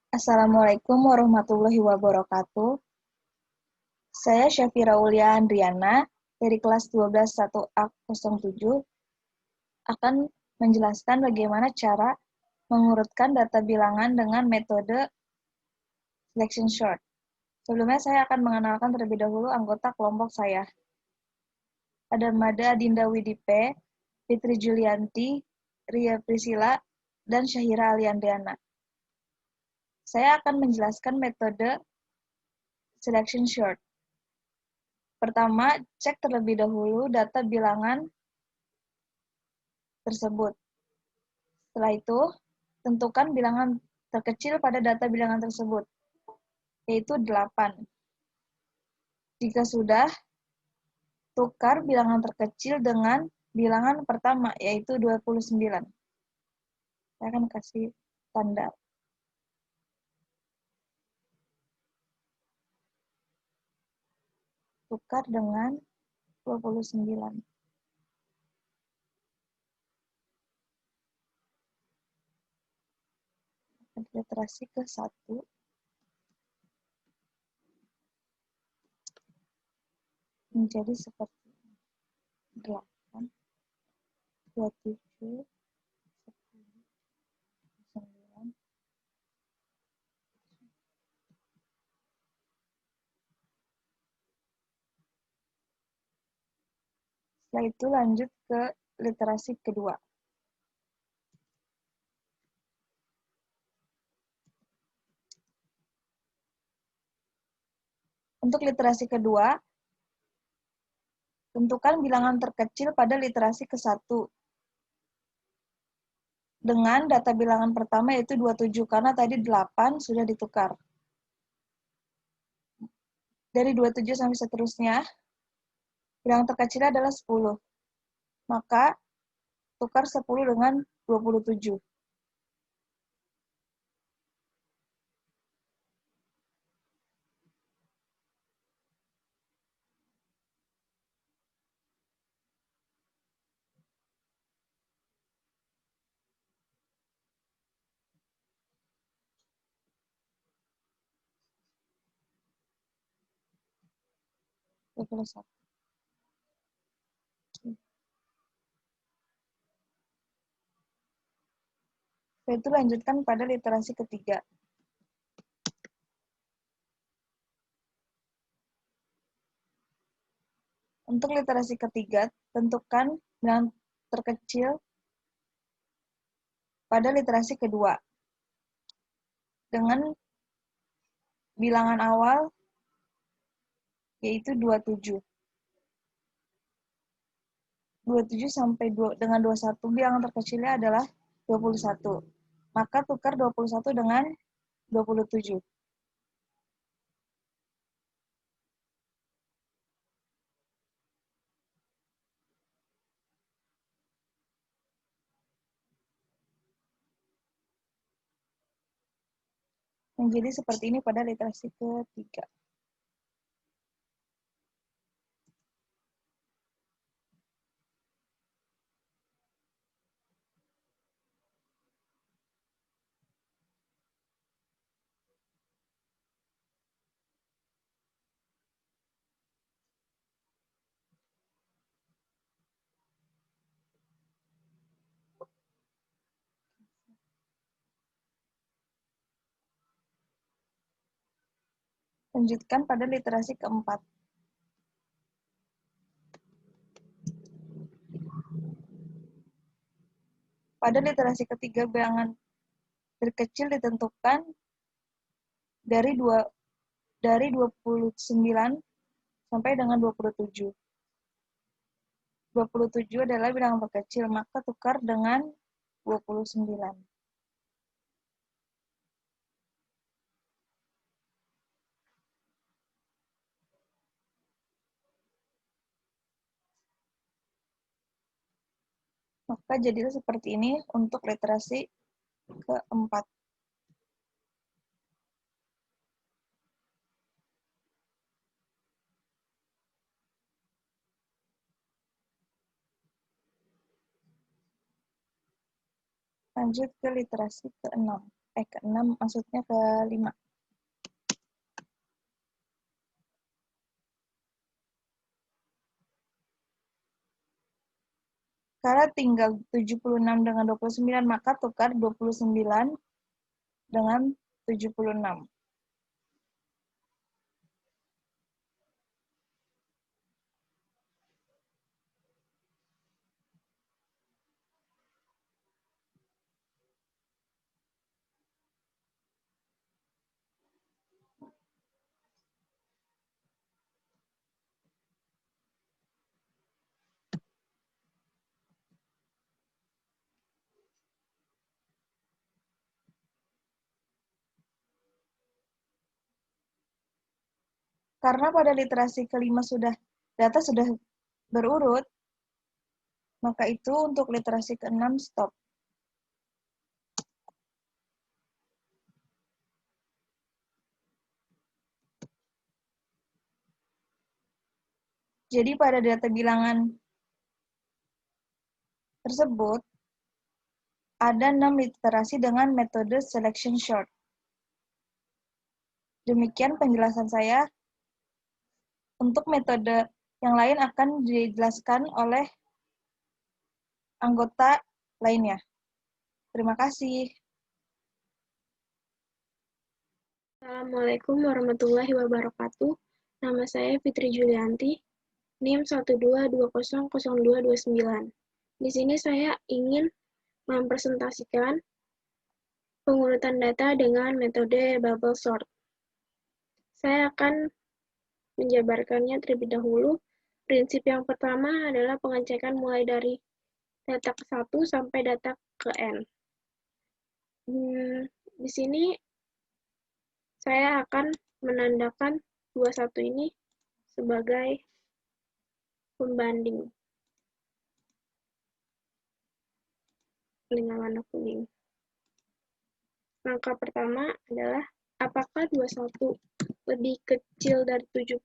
Assalamualaikum warahmatullahi wabarakatuh. Saya Syafira Aulia Andriana dari kelas 12 1A07 akan menjelaskan bagaimana cara mengurutkan data bilangan dengan metode selection sort. Sebelumnya saya akan mengenalkan terlebih dahulu anggota kelompok saya. Ada Mada Adinda Widipe, Fitri Julianti, Ria Priscila, dan Syahira Aliandriana. Saya akan menjelaskan metode selection sort. Pertama, cek terlebih dahulu data bilangan tersebut. Setelah itu, tentukan bilangan terkecil pada data bilangan tersebut, yaitu 8. Jika sudah, tukar bilangan terkecil dengan bilangan pertama, yaitu 29. Saya akan kasih tanda. Tukar dengan 29. Literasi ke 1. Menjadi seperti 8, 27, 10, 9. Setelah itu lanjut ke literasi kedua. Untuk literasi kedua, tentukan bilangan terkecil pada literasi ke-1 dengan data bilangan pertama yaitu 27, karena tadi 8 sudah ditukar. Dari 27 sampai seterusnya, bilangan terkecilnya adalah 10. Maka, tukar 10 dengan 27. Setelah itu lanjutkan pada literasi ketiga. Untuk literasi ketiga, tentukan bilangan terkecil pada literasi kedua dengan bilangan awal yaitu 27. 27 sampai dengan 21, bilangan terkecilnya adalah 21. Maka tukar 21 dengan 27. Menjadi seperti ini pada literasi ketiga. Lanjutkan pada literasi keempat. Pada literasi ketiga, bilangan terkecil ditentukan dari 29 sampai dengan 27. 27 adalah bilangan terkecil, maka tukar dengan 29. Maka jadilah seperti ini untuk literasi keempat. Lanjut ke literasi ke-6. Ke-6 maksudnya ke-5. Karena tinggal 76 dengan 29, maka tukar 29 dengan 76. Karena pada literasi ke-5 data sudah berurut, maka itu untuk literasi ke-6 stop. Jadi pada data bilangan tersebut, ada 6 literasi dengan metode selection sort. Demikian penjelasan saya. Untuk metode yang lain akan dijelaskan oleh anggota lainnya. Terima kasih. Assalamualaikum warahmatullahi wabarakatuh. Nama saya Fitri Julianti, NIM 122000229. Di sini saya ingin mempresentasikan pengurutan data dengan metode bubble sort. Saya akan menjabarkannya terlebih dahulu. Prinsip yang pertama adalah pengecekan mulai dari data ke-1 sampai data ke N. Di sini saya akan menandakan 21 ini sebagai pembanding dengan warna kuning. Langkah pertama adalah apakah 21 lebih kecil dari 76?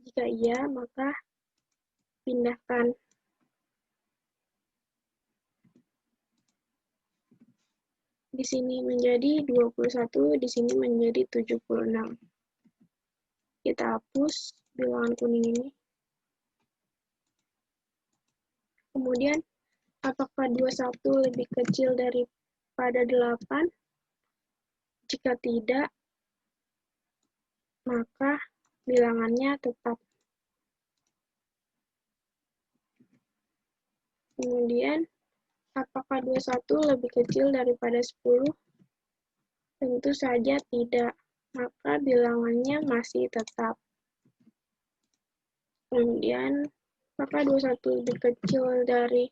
Jika iya, maka pindahkan. Di sini menjadi 21, di sini menjadi 76. Kita hapus bilangan kuning ini. Kemudian, apakah 21 lebih kecil daripada 8? Jika tidak, maka bilangannya tetap. Kemudian, apakah 21 lebih kecil daripada 10? Tentu saja tidak, maka bilangannya masih tetap. Kemudian, apakah 21 lebih kecil dari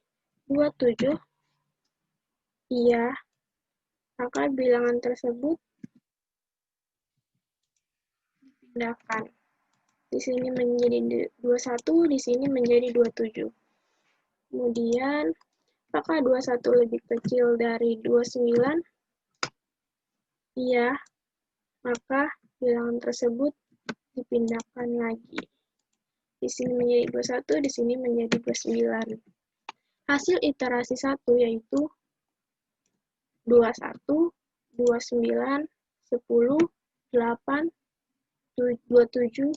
27? Iya, maka bilangan tersebut dipindahkan. Di sini menjadi 21, di sini menjadi 27. Kemudian, apakah 21 lebih kecil dari 29? Iya, maka bilangan tersebut dipindahkan lagi. Di sini menjadi 21, di sini menjadi 29. Hasil iterasi 1 yaitu 21, 29, 10, 8, 27,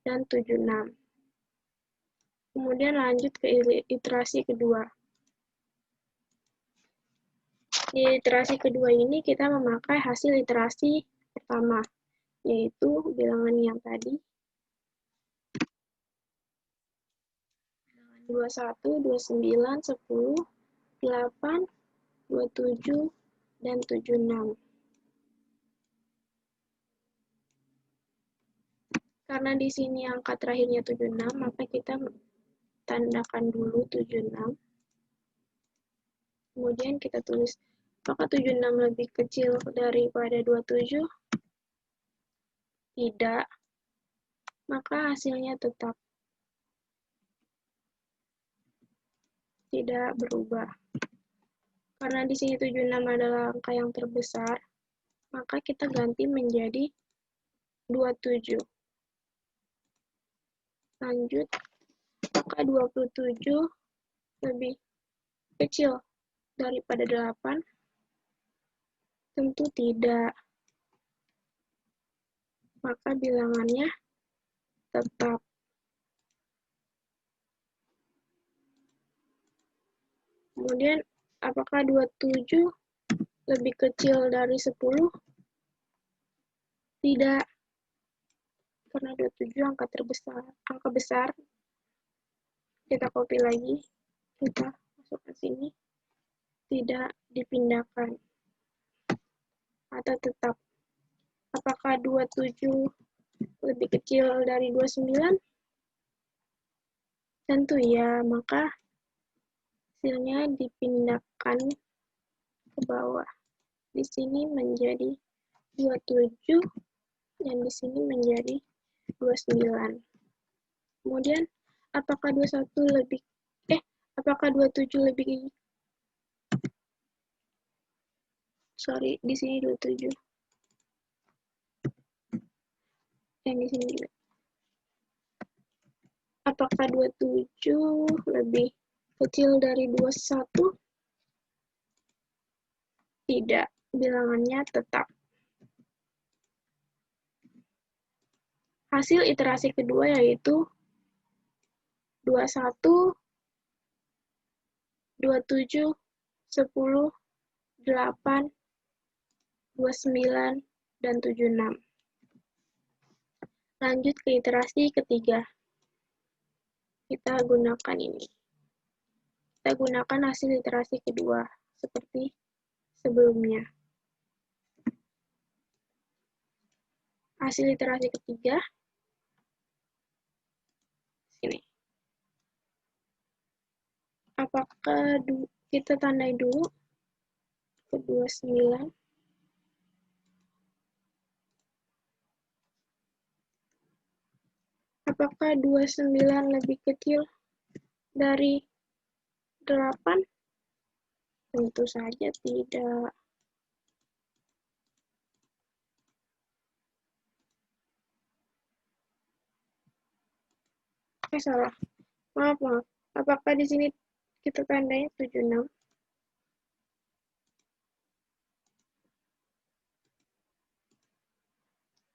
dan 76. Kemudian lanjut ke iterasi kedua. Di iterasi kedua ini kita memakai hasil iterasi pertama, yaitu bilangan yang tadi. 21, 29, 10, 8, 27, dan 76. Karena di sini angka terakhirnya 76, maka kita tandakan dulu 76. Kemudian kita tulis, apakah 76 lebih kecil daripada 27? Tidak. Maka hasilnya tetap tidak berubah. Karena di sini 76 adalah angka yang terbesar, maka kita ganti menjadi 27. Lanjut, apakah 27 lebih kecil daripada 8? Tentu tidak. Maka bilangannya tetap. Kemudian, apakah 27 lebih kecil dari 10? Tidak. Karena 27 angka besar. Kita copy lagi. Kita masukkan sini. Tidak dipindahkan. Atau tetap. Apakah 27 lebih kecil dari 29? Tentu ya, maka hasilnya dipindahkan ke bawah. Di sini menjadi 27 dan di sini menjadi 29. Kemudian apakah 27 lebih di sini 27. Dan di sini juga. Apakah 27 lebih kecil dari 21? Tidak, bilangannya tetap. Hasil iterasi kedua yaitu 21, 27, 10, 8, 29, dan 76. Lanjut ke iterasi ketiga. Kita gunakan ini. Kita gunakan hasil iterasi kedua, seperti sebelumnya. Hasil iterasi ketiga, sini. Apakah kita tandai dulu ke 29? Apakah 29 lebih kecil dari 8? Tentu saja tidak. Salah. Maaf. Apakah di sini kita tandai 76?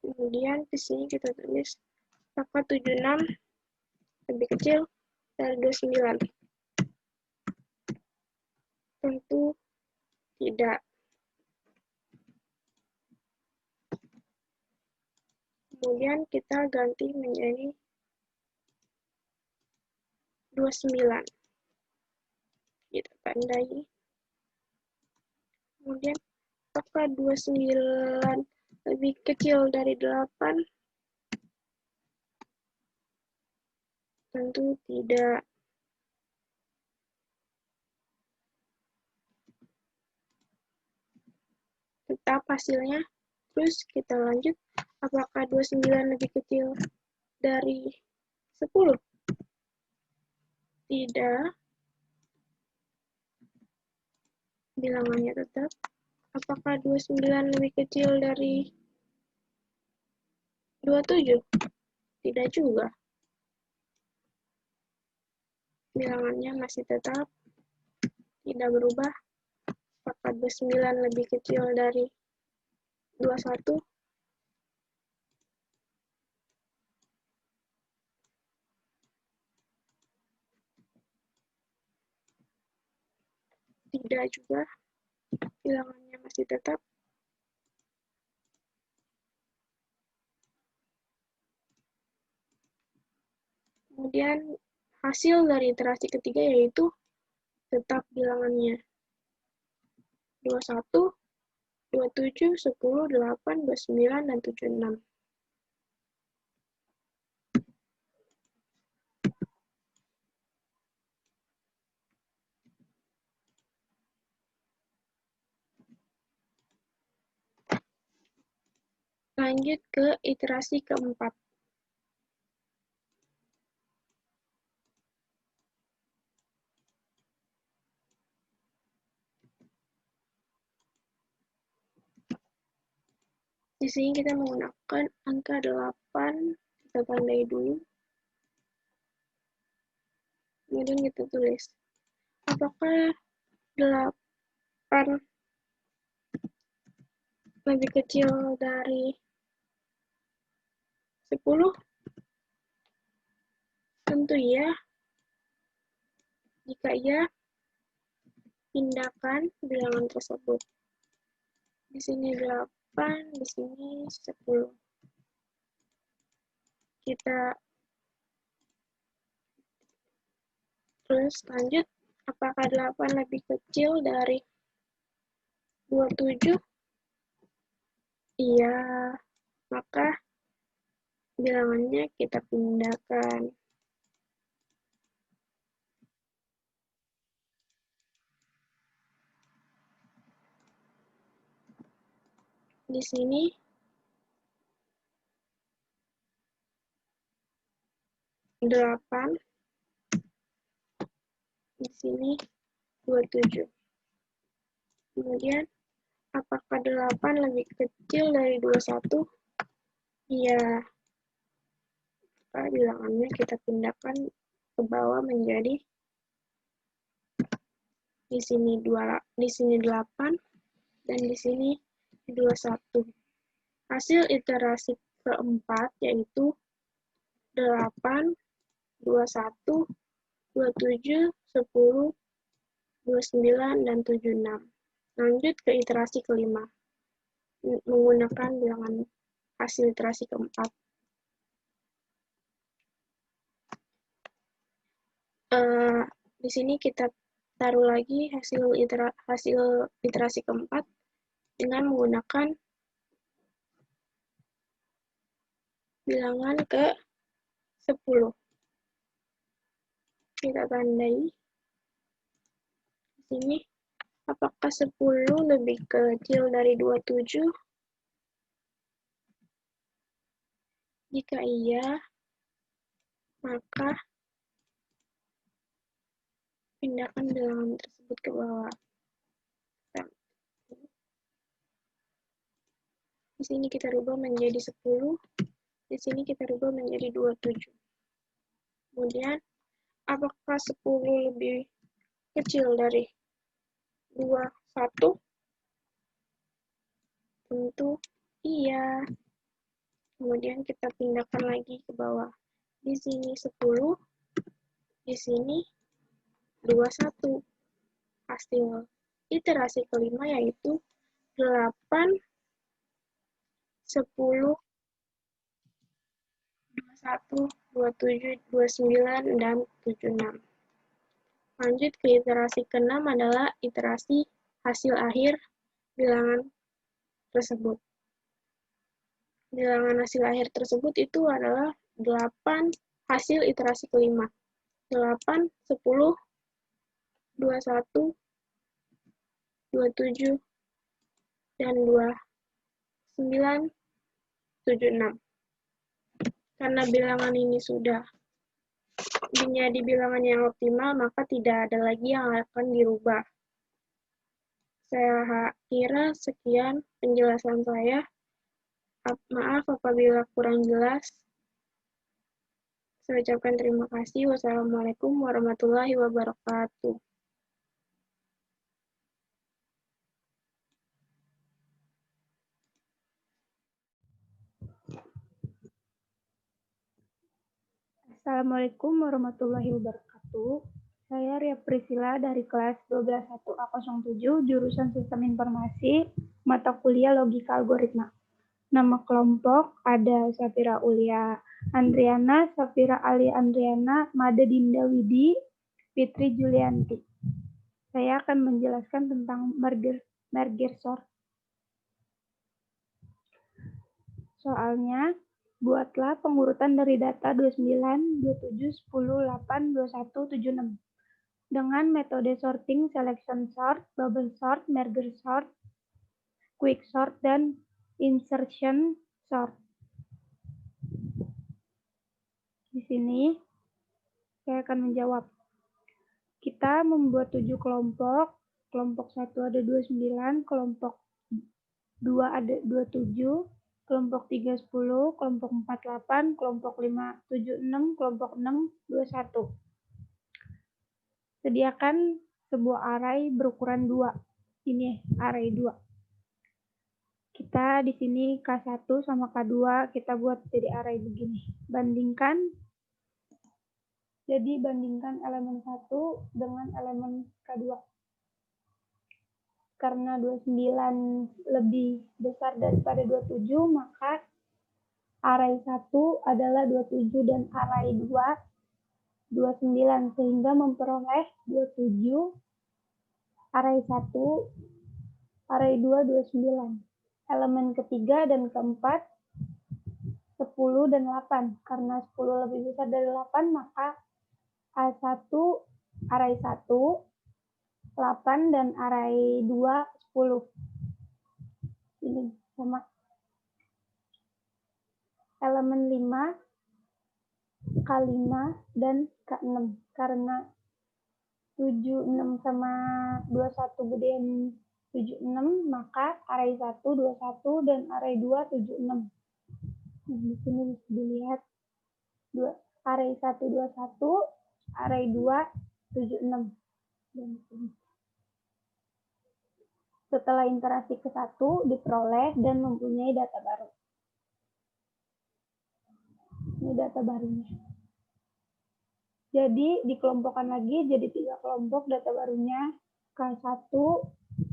Kemudian di sini kita tulis apakah 76 lebih kecil dari 29? Tentu tidak. Kemudian kita ganti menjadi 29. Kita tandai. Kemudian apakah 29 lebih kecil dari 8? Tentu tidak. Tetap hasilnya. Terus kita lanjut. Apakah 29 lebih kecil dari 10? Tidak. Bilangannya tetap. Apakah 29 lebih kecil dari 27? Tidak juga. Bilangannya masih tetap. Tidak berubah. Apakah 29 lebih kecil dari 21? Tidak juga. Bilangannya masih tetap. Kemudian hasil dari iterasi ketiga yaitu tetap bilangannya 21, 27, 10, 8, 29, dan 76. Lanjut ke iterasi keempat. Di sini kita menggunakan angka 8, kita tandai dulu. Kemudian kita tulis, apakah lebih kecil dari 10? Tentu iya. Jika iya, pindahkan bilangan tersebut. Di sini 8, di sini 10. Kita terus lanjut, apakah 8 lebih kecil dari 27? Iya, maka bilangannya kita pindahkan. Di sini 8, di sini 27. Kemudian, apakah 8 lebih kecil dari 21? Iya, maka bilangannya kita pindahkan ke bawah menjadi di sini 8 dan di sini 21. Hasil iterasi keempat yaitu 8, 21, 27, 10, 29, dan 76. Lanjut ke iterasi kelima, menggunakan bilangan hasil iterasi keempat. Di sini kita taruh lagi hasil iterasi keempat dengan menggunakan bilangan ke 10. Kita tandai di sini. Apakah 10 lebih kecil dari 27? Jika iya, maka pindahkan bilangan tersebut ke bawah. Di sini kita rubah menjadi 10, di sini kita rubah menjadi 27. Kemudian, apakah 10 lebih kecil dari 21? Tentu iya. Kemudian kita pindahkan lagi ke bawah. Di sini 10, di sini 21. Hasil iterasi kelima yaitu 8, 10, 21, 27, 29, dan 76. Lanjut ke iterasi ke-6 adalah iterasi hasil akhir bilangan tersebut. Bilangan hasil akhir tersebut itu adalah 8 hasil iterasi kelima. 8, 10, 21, 27, dan 29, 76. Karena bilangan ini sudah menjadi bilangan yang optimal, maka tidak ada lagi yang akan dirubah. Saya kira sekian penjelasan saya. Maaf apabila kurang jelas. Saya ucapkan terima kasih. Wassalamualaikum warahmatullahi wabarakatuh. Assalamualaikum warahmatullahi wabarakatuh. Saya Ria Priscilla dari kelas 121A07, jurusan Sistem Informasi, mata kuliah Logika Algoritma. Nama kelompok ada Safira Ulia Andriana, Safira Ali Andriana, Made Dinda Widi, Fitri Julianti. Saya akan menjelaskan tentang merger sort. Soalnya, buatlah pengurutan dari data 29, 27, 10, 8, 21, 76 dengan metode sorting, selection sort, bubble sort, merge sort, quick sort, dan insertion sort. Di sini, saya akan menjawab. Kita membuat 7 kelompok. Kelompok 1 ada 29, kelompok 2 ada 27, kelompok 3, 10, kelompok 4, 8, kelompok 5, 7, 6, kelompok 6, 21. Sediakan sebuah array berukuran 2 ini array 2. Kita di sini K1 sama K2 kita buat jadi array begini. Bandingkan elemen 1 dengan elemen K2. Karena 29 lebih besar daripada 27, maka array 1 adalah 27 dan array 2 29, sehingga memperoleh 27, array 1, array 2 29. Elemen ketiga dan keempat 10 dan 8. Karena 10 lebih besar dari 8, maka A1, array 1, 8 dan array 2 10. Ini sama. Elemen 5, K5 dan K6. Karena 76 sama 21 gedean 76, maka array 1 21 dan array 2 76. Nah, di sini bisa dilihat array 1 21, array 2 76. Setelah interaksi ke 1 diperoleh dan mempunyai data baru. Ini data barunya. Jadi dikelompokkan lagi jadi 3 kelompok data barunya. K1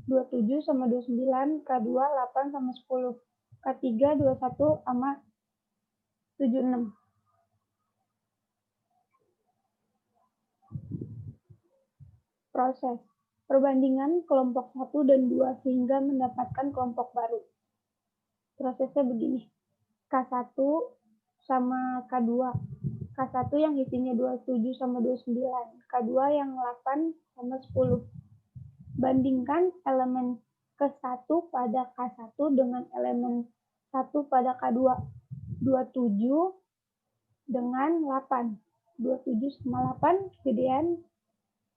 27 sama 29, K2 8 sama 10, K3 21 sama 76. Proses perbandingan kelompok 1 dan 2 sehingga mendapatkan kelompok baru. Prosesnya begini. K1 sama K2. K1 yang isinya 27 sama 29. K2 yang 8 sama 10. Bandingkan elemen K1 pada K1 dengan elemen 1 pada K2. 27 dengan 8. 27 sama 8 gedean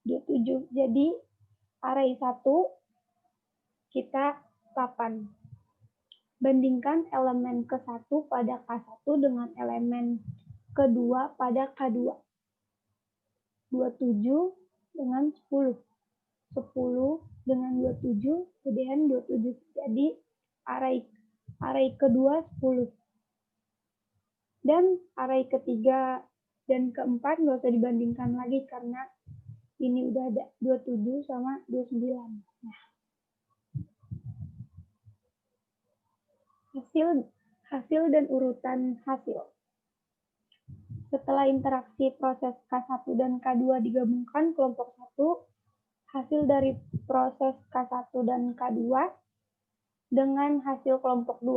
27. Jadi array 1 kita 8. Bandingkan elemen ke-1 pada K1 dengan elemen kedua pada K2. 27 dengan 10. 10 dengan 27 gedean 27. Jadi array kedua 10. Dan array ketiga dan keempat nggak usah dibandingkan lagi karena ini udah ada 27 sama 29. Nah, hasil dan urutan hasil. Setelah interaksi proses K1 dan K2 digabungkan kelompok 1, hasil dari proses K1 dan K2 dengan hasil kelompok 2.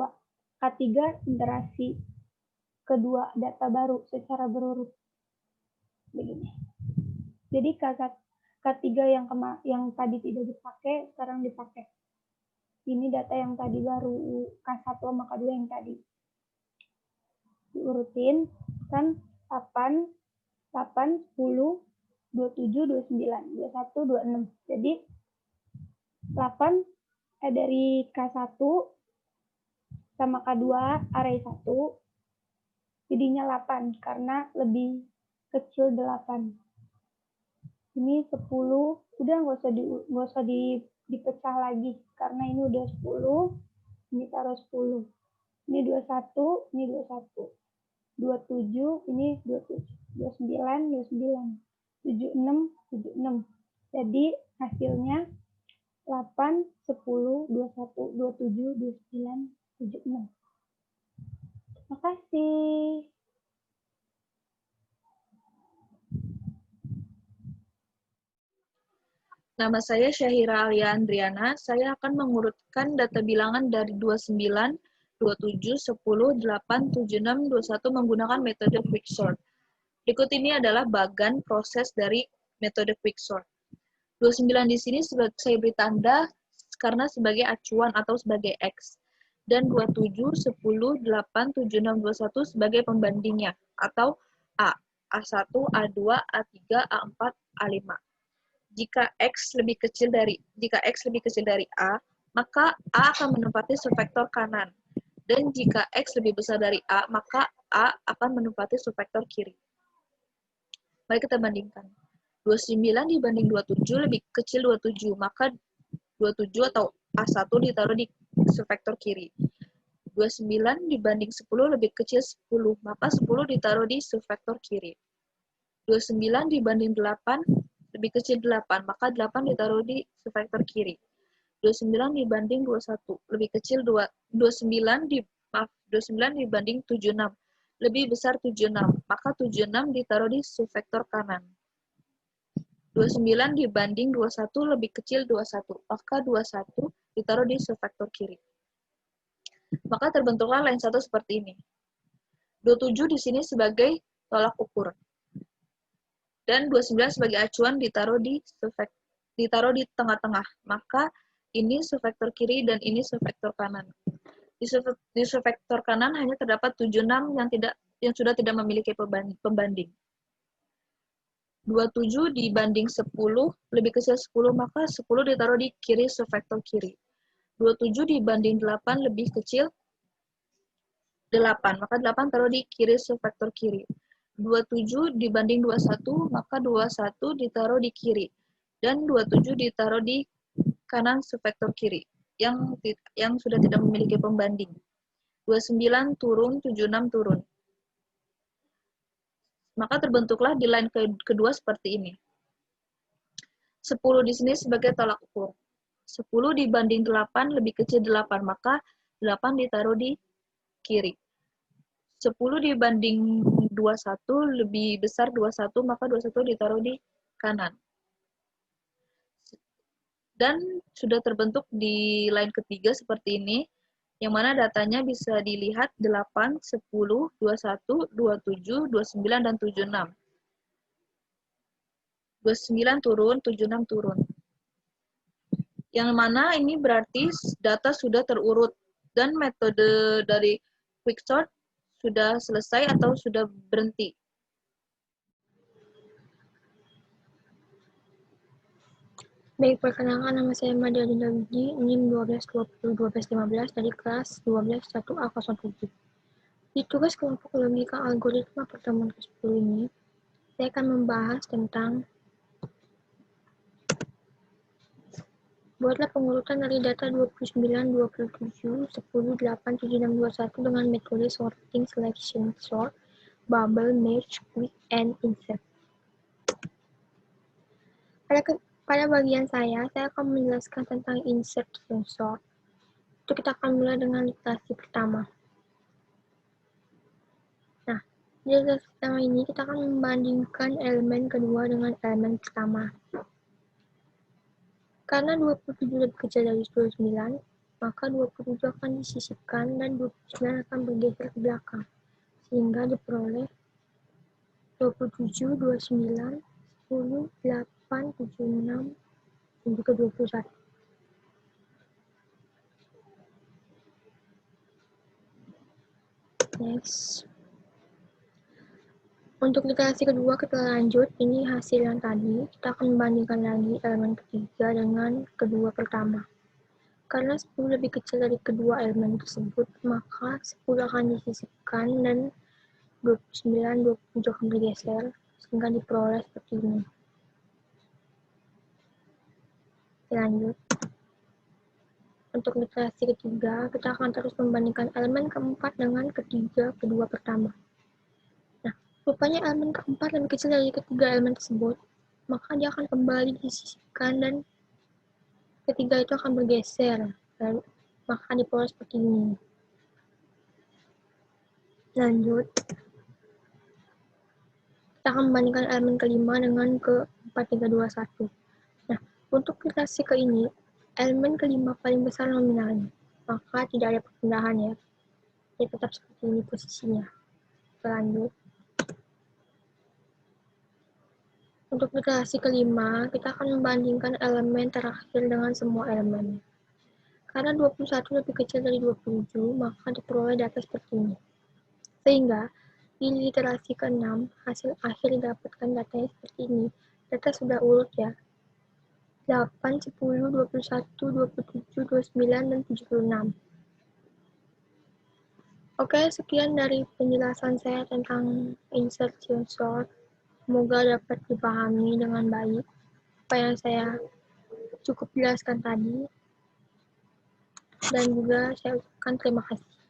K3 interaksi kedua data baru secara berurut. Begini. Jadi K3 yang tadi tidak dipakai, sekarang dipakai. Ini data yang tadi baru, K1 sama K2 yang tadi. Diurutin, kan 8, 10, 27, 29, 21, 26. Jadi 8 dari K1 sama K2 array 1 jadinya 8 karena lebih kecil 8. Ini 10, udah nggak usah dipecah lagi karena ini udah 10, ini taruh 10. Ini 21, ini 21. 27, ini 27. 29, 29. 76, 76. Jadi hasilnya 8, 10, 21, 27, 29, 76. Terima kasih. Nama saya Syahira Alia Andriana. Saya akan mengurutkan data bilangan dari 29, 27, 10, 8, 76, 21 menggunakan metode quicksort. Berikut ini adalah bagan proses dari metode quicksort. 29 di sini saya beri tanda karena sebagai acuan atau sebagai X. Dan 27, 10, 8, 76, 21 sebagai pembandingnya atau A. A1, A2, A3, A4, A5. Jika X lebih kecil dari A, maka A akan menempati subvektor kanan. Dan jika X lebih besar dari A, maka A akan menempati subvektor kiri. Mari kita bandingkan. 29 dibanding 27 lebih kecil 27, maka 27 atau A1 ditaruh di subvektor kiri. 29 dibanding 10 lebih kecil 10, maka 10 ditaruh di subvektor kiri. 29 dibanding 8 lebih kecil 8, maka 8 ditaruh di subvektor kiri. 29 dibanding 21 lebih kecil 29 dibanding 76 lebih besar 76, maka 76 ditaruh di subvektor kanan. 29 dibanding 21 lebih kecil 21, maka 21 ditaruh di subvektor kiri. Maka terbentuklah line 1 seperti ini. 27 di sini sebagai tolak ukur. Dan 29 sebagai acuan ditaruh di tengah-tengah. Maka ini subvektor kiri dan ini subvektor kanan. Di subvektor kanan hanya terdapat 76 yang sudah tidak memiliki pembanding. 27 dibanding 10 lebih kecil 10, maka 10 ditaruh di kiri subvektor kiri. 27 dibanding 8 lebih kecil 8, maka 8 taruh di kiri subvektor kiri. 27 dibanding 21, maka 21 ditaruh di kiri. Dan 27 ditaruh di kanan subvektor kiri, yang sudah tidak memiliki pembanding. 29 turun, 76 turun. Maka terbentuklah di line kedua seperti ini. 10 di sini sebagai tolak ukur. 10 dibanding 8 lebih kecil 8, maka 8 ditaruh di kiri. 10 dibanding 21 lebih besar 21, maka 21 ditaruh di kanan. Dan sudah terbentuk di line ketiga seperti ini, yang mana datanya bisa dilihat 8, 10, 21, 27, 29, dan 76. 29 turun, 76 turun. Yang mana ini berarti data sudah terurut dan metode dari quicksort sudah selesai atau sudah berhenti. Baik, perkenalkan nama saya Madia Dinda Widi, NIM 12201215 dari kelas 12 1A07. Di tugas kelompok logika algoritma pertemuan ke-10 ini, saya akan membahas tentang buatlah pengurutan dari data 29, 27, 10, 8, 7, 6, 21 dengan metode sorting, selection, sort, bubble, merge, quick, and insert. Pada bagian saya akan menjelaskan tentang insert dan sort. Itu kita akan mulai dengan literasi pertama. Nah, di literasi pertama ini kita akan membandingkan elemen kedua dengan elemen pertama. Karena 27 lebih kecil dari 29, maka 27 akan disisipkan dan 29 akan bergeser ke belakang. Sehingga diperoleh 27, 29, 10, 8, 76, dan juga 21. Next. Untuk literasi kedua kita lanjut, ini hasil yang tadi, kita akan membandingkan lagi elemen ketiga dengan kedua pertama. Karena 10 lebih kecil dari kedua elemen tersebut, maka 10 akan disisipkan dan 29, 27 akan bergeser, sehingga diperoleh seperti ini. Lanjut. Untuk literasi ketiga, kita akan terus membandingkan elemen keempat dengan ketiga kedua pertama. Rupanya elemen keempat lebih kecil dari ketiga elemen tersebut, maka dia akan kembali disisipkan dan ketiga itu akan bergeser, lalu maka diperoleh seperti ini. Lanjut, kita akan membandingkan elemen kelima dengan ke-4, 3, 2, 1. Nah, untuk literasi ke ini, elemen kelima paling besar nominalnya, maka tidak ada perpindahan ya. Dia tetap seperti ini posisinya. Lanjut. Untuk literasi kelima, kita akan membandingkan elemen terakhir dengan semua elemen. Karena 21 lebih kecil dari 27, maka diperoleh data seperti ini. Sehingga, di literasi ke-6, hasil akhir didapatkan datanya seperti ini. Data sudah urut ya. 8, 10, 21, 27, 29, dan 76. Oke, sekian dari penjelasan saya tentang insertion sort. Semoga dapat dipahami dengan baik apa yang saya cukup jelaskan tadi. Dan juga saya ucapkan terima kasih.